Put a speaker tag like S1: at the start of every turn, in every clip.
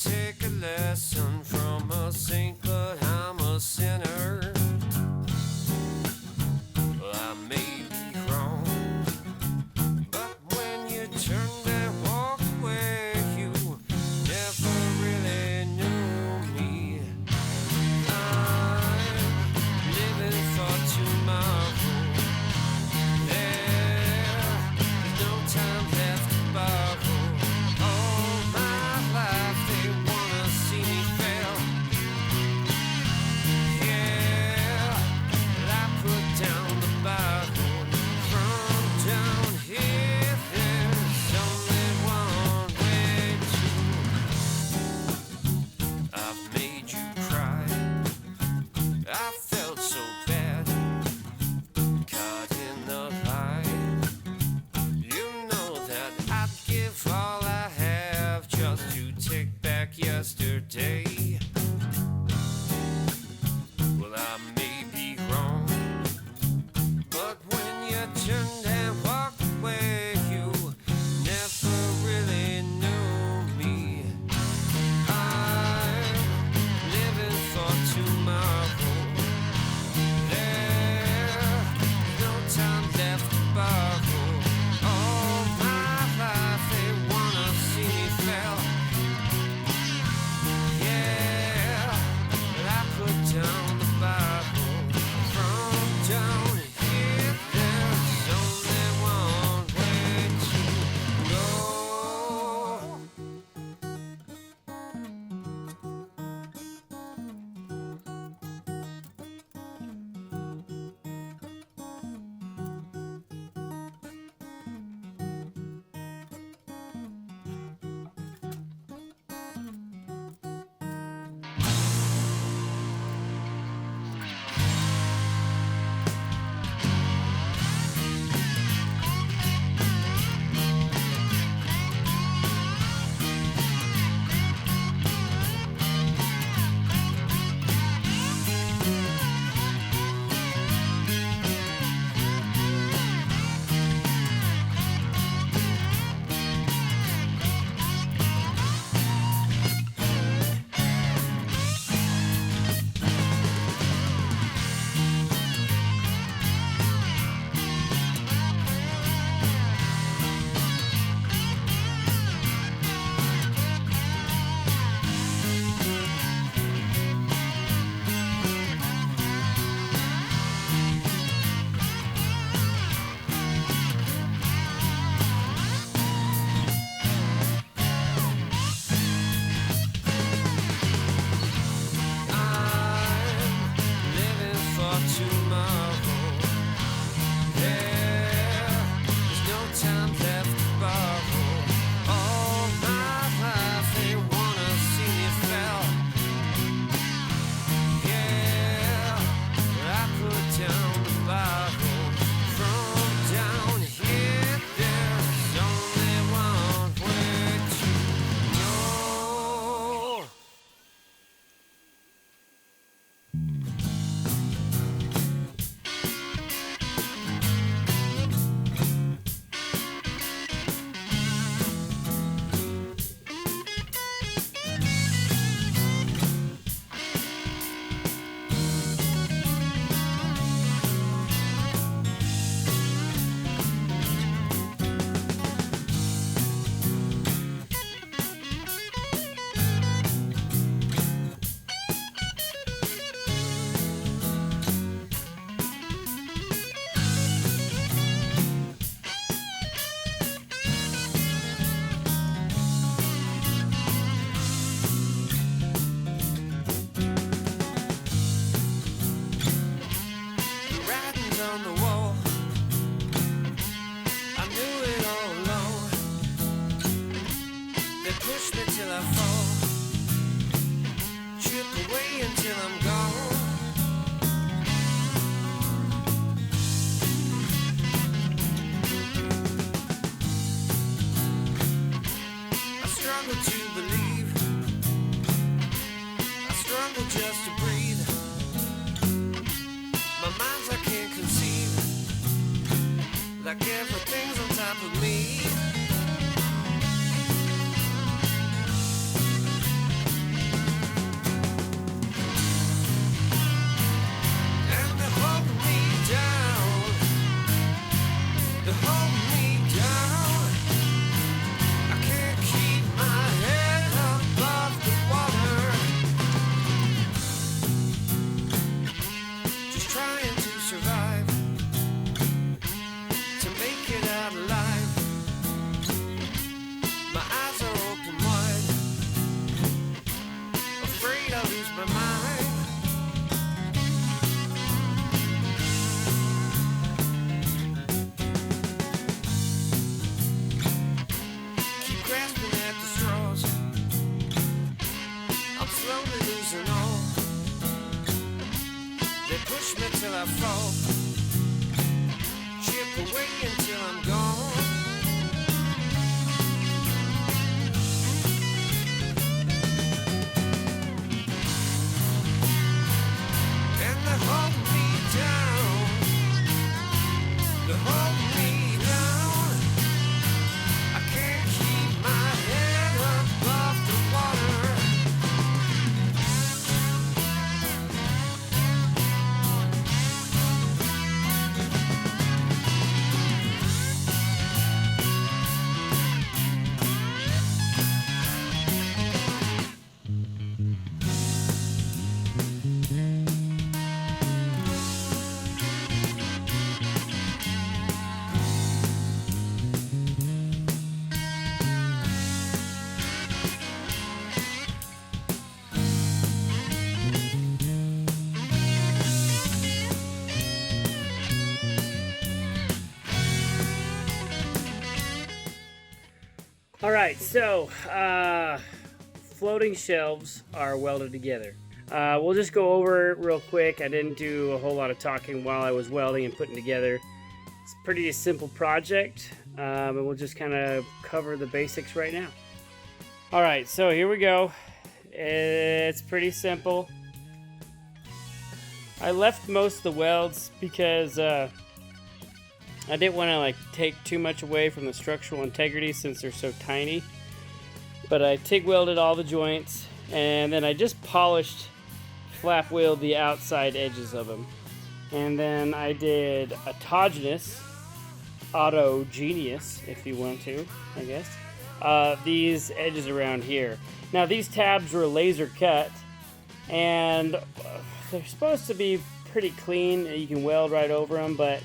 S1: take a lesson from a saint, but I'm a sinner. Well, I may be wrong, but when you turned and walked away, you never really knew me. I'm living for tomorrow. There's no time left to borrow. All my life they wanna see me fail. Yeah, but I put down the Bible. From down here there's only one way to. I've made you cry. I felt so bad, caught in the lie. You know that I'd give all I have just to take back yesterday. Well, I may be wrong, but when you turned and walked away, you never really knew me. I'm living for tomorrow. There's no time left to borrow. All my life they wanna see me fail. Yeah, but I put down the Bible. From down here there's only one way to go. like everything's on top of me. lose my mind. Keep grasping at the straws. I'm slowly losing all. They push me till I fall. Chip away until I'm gone. And they hold me down. They hold me down. I can't keep my head above the water.
S2: All right, so floating shelves are welded together. We'll just go over it real quick. I didn't do a whole lot of talking while I was welding and putting together. It's a pretty simple project, and we'll just kind of cover the basics right now. All right, so here we go. It's pretty simple. I left most of the welds because I didn't want to take too much away from the structural integrity since they're so tiny. But I TIG welded all the joints, and then I just polished, flap wheeled the outside edges of them. And then I did autogenous, if you want to, I guess, these edges around here. Now these tabs were laser cut, and they're supposed to be pretty clean. You can weld right over them, but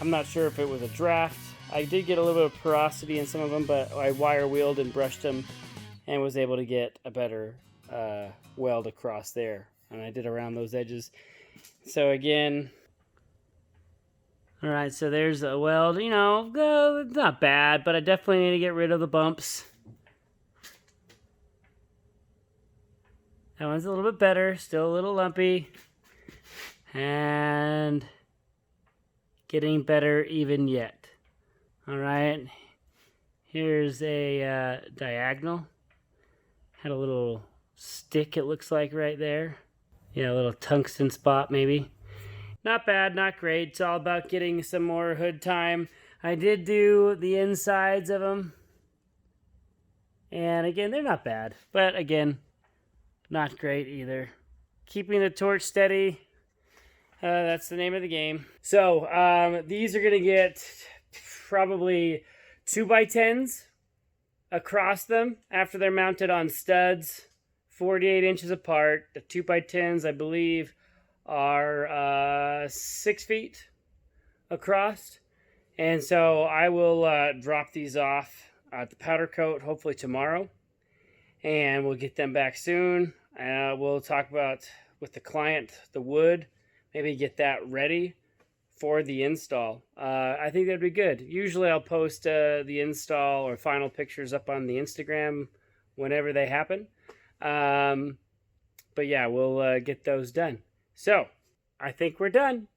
S2: I'm not sure if it was a draft. I did get a little bit of porosity in some of them, but I wire wheeled and brushed them and was able to get a better weld across there. And I did around those edges. So again, all right, so there's a weld. You know, it's not bad, but I definitely need to get rid of the bumps. That one's a little bit better, still a little lumpy. And getting better even yet. All right, here's a diagonal. Had a little stick, it looks like, right there. Yeah, a little tungsten spot maybe. Not bad, not great. It's all about getting some more hood time. I did do the insides of them. And again, they're not bad. But again, not great either. Keeping the torch steady. That's the name of the game. So these are gonna get probably 2x10s across them after they're mounted on studs, 48 inches apart. The 2x10s, I believe, are 6 feet across. And so I will drop these off at the powder coat hopefully tomorrow, and we'll get them back soon. We'll talk about with the client the wood. Maybe get that ready for the install. I think that'd be good. Usually I'll post the install or final pictures up on the Instagram whenever they happen. But yeah, we'll get those done. So I think we're done.